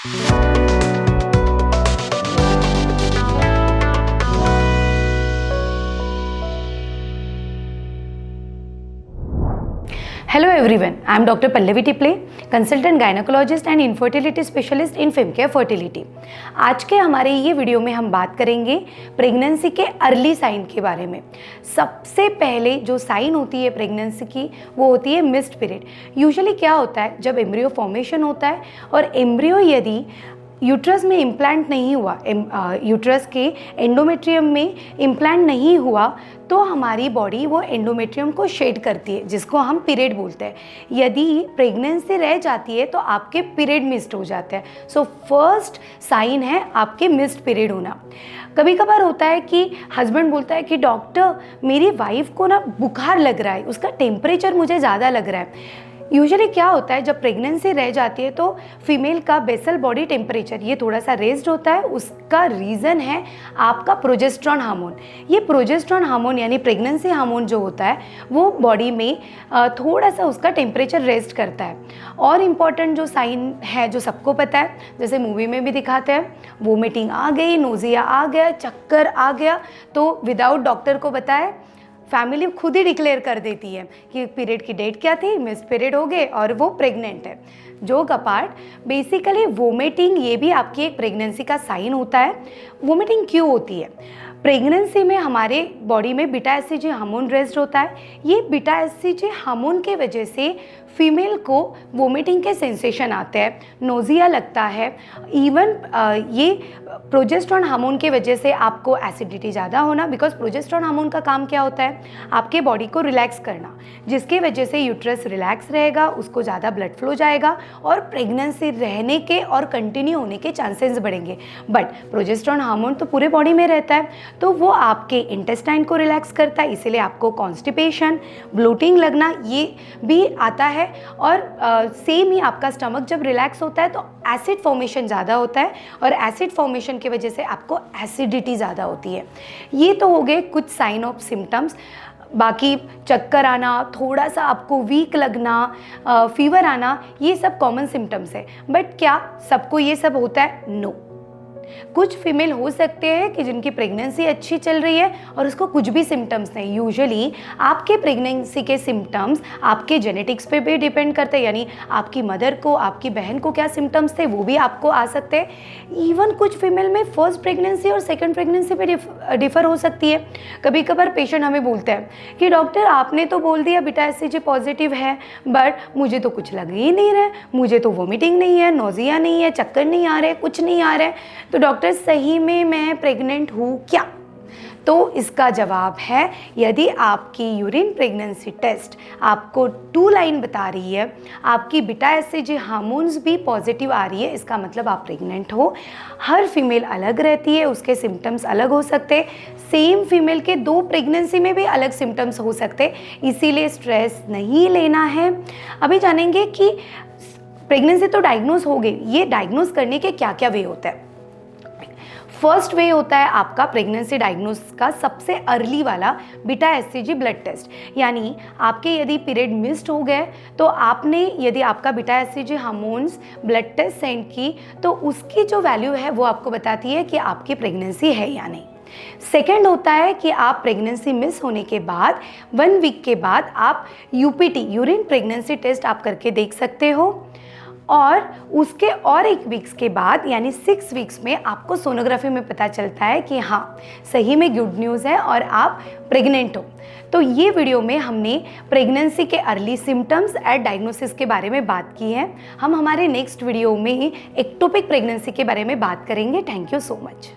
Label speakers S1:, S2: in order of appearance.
S1: Hello everyone, I am Dr. Pallavi Tiple, consultant gynaecologist and infertility specialist in Femcare fertility. आज के हमारे ये video में हम बात करेंगे प्रेगनेंसी के अर्ली साइन के बारे में। सबसे पहले जो साइन होती है प्रेगनेंसी की वो होती है मिस्ड पीरियड। यूजुअली क्या होता है, जब एम्ब्रियो फॉर्मेशन होता है और एम्ब्रियो यदि यूट्रस में इम्प्लांट नहीं हुआ, यूट्रस के एंडोमेट्रियम में इम्प्लांट नहीं हुआ, तो हमारी बॉडी वो एंडोमेट्रियम को शेड करती है, जिसको हम पीरियड बोलते हैं। यदि प्रेगनेंसी रह जाती है तो आपके पीरियड मिस्ड हो जाते हैं। सो फर्स्ट साइन है आपके मिस्ड पीरियड होना। कभी कभार होता है कि हस्बैंड बोलता है कि डॉक्टर मेरी वाइफ को ना बुखार लग रहा है, उसका टेम्परेचर मुझे ज़्यादा लग रहा है। यूजुअली क्या होता है, जब प्रेगनेंसी रह जाती है तो फीमेल का बेसल बॉडी टेम्परेचर ये थोड़ा सा रेज्ड होता है। उसका रीज़न है आपका प्रोजेस्टेरॉन हार्मोन। ये प्रोजेस्टेरॉन हार्मोन यानी प्रेगनेंसी हार्मोन जो होता है वो बॉडी में थोड़ा सा उसका टेम्परेचर रेस्ट करता है। और इम्पॉर्टेंट जो साइन है जो सबको पता है, जैसे मूवी में भी दिखाते हैं, वोमिटिंग आ गई, नोजिया आ गया, चक्कर आ गया, तो विदाउट डॉक्टर को बताए फैमिली खुद ही डिक्लेयर कर देती है कि पीरियड की डेट क्या थी, मिस्ड पीरियड हो गए और वो प्रेग्नेंट है। जोक अपार्ट, बेसिकली वोमिटिंग ये भी आपकी एक प्रेगनेंसी का साइन होता है। वोमिटिंग क्यों होती है? प्रेगनेंसी में हमारे बॉडी में बीटा एससीजी हार्मोन रेज्ड होता है। ये बीटा एससीजी हार्मोन के वजह से फीमेल को वोमिटिंग के सेंसेशन आते हैं, नोजिया लगता है। इवन ये प्रोजेस्टेरॉन हार्मोन के वजह से आपको एसिडिटी ज़्यादा होना, बिकॉज प्रोजेस्टेरॉन हार्मोन का काम क्या होता है, आपके बॉडी को रिलैक्स करना, जिसके वजह से यूट्रस रिलैक्स रहेगा, उसको ज़्यादा ब्लड फ्लो जाएगा और प्रेगनेंसी रहने के और कंटिन्यू होने के चांसेस बढ़ेंगे। बट प्रोजेस्टेरॉन हार्मोन तो पूरे बॉडी में रहता है, तो वो आपके इंटेस्टाइन को रिलैक्स करता है, इसीलिए आपको कॉन्स्टिपेशन, ब्लोटिंग लगना ये भी आता है। और सेम ही आपका स्टमक जब रिलैक्स होता है तो एसिड फॉर्मेशन ज़्यादा होता है और एसिड फॉर्मेशन की वजह से आपको एसिडिटी ज़्यादा होती है। ये तो हो गए कुछ साइन ऑफ सिम्टम्स। बाकी चक्कर आना, थोड़ा सा आपको वीक लगना, फीवर आना, ये सब कॉमन सिम्टम्स है। बट क्या सबको ये सब होता है? नो। कुछ फीमेल हो सकते हैं कि जिनकी प्रेगनेंसी अच्छी चल रही है और उसको कुछ भी सिम्टम्स नहीं। यूजुअली आपके प्रेगनेंसी के सिम्टम्स आपके जेनेटिक्स पे भी डिपेंड करते हैं, यानी आपकी मदर को, आपकी बहन को क्या सिम्टम्स थे वो भी आपको आ सकते हैं। इवन कुछ फीमेल में फर्स्ट प्रेगनेंसी और सेकंड प्रेगनेंसी पे डिफर हो सकती है। कभी कभार पेशेंट हमें बोलते हैं कि डॉक्टर आपने तो बोल दिया बीटा एससीजी पॉजिटिव है, बट मुझे तो कुछ लग ही नहीं रहा है, मुझे तो वोमिटिंग नहीं है, नोजिया नहीं है, चक्कर नहीं आ रहे, कुछ नहीं आ रहा है, तो डॉक्टर सही में मैं प्रेग्नेंट हूँ क्या? तो इसका जवाब है, यदि आपकी यूरिन प्रेगनेंसी टेस्ट आपको 2 लाइन बता रही है, आपकी बीटा एससीजी हार्मोन्स भी पॉजिटिव आ रही है, इसका मतलब आप प्रेग्नेंट हो। हर फीमेल अलग रहती है, उसके सिम्टम्स अलग हो सकते हैं। सेम फीमेल के 2 प्रेगनेंसी में भी अलग सिम्टम्स हो सकते हैं, इसीलिए स्ट्रेस नहीं लेना है। अभी जानेंगे कि प्रेगनेंसी तो डायग्नोज हो गई, ये डायग्नोज करने के क्या क्या वे होता है। फर्स्ट वे होता है आपका प्रेगनेंसी डायग्नोस का सबसे अर्ली वाला बीटा एससीजी ब्लड टेस्ट। यानी आपके यदि पीरियड मिस्ड हो गए तो आपने यदि आपका beta SCG hormones blood test send की तो उसकी जो वैल्यू है वो आपको बताती है कि आपकी प्रेगनेंसी है या नहीं। सेकेंड होता है कि आप प्रेगनेंसी मिस होने के बाद 1 वीक के बाद आप यूपीटी यूरिन प्रेगनेंसी टेस्ट आप करके देख सकते हो, और उसके और 1 वीक्स के बाद यानी 6 वीक्स में आपको सोनोग्राफी में पता चलता है कि हाँ सही में गुड न्यूज़ है और आप प्रेग्नेंट हो। तो ये वीडियो में हमने प्रेगनेंसी के अर्ली सिम्टम्स एंड डायग्नोसिस के बारे में बात की है। हम हमारे नेक्स्ट वीडियो में एक्टोपिक प्रेगनेंसी के बारे में बात करेंगे। Thank you so much.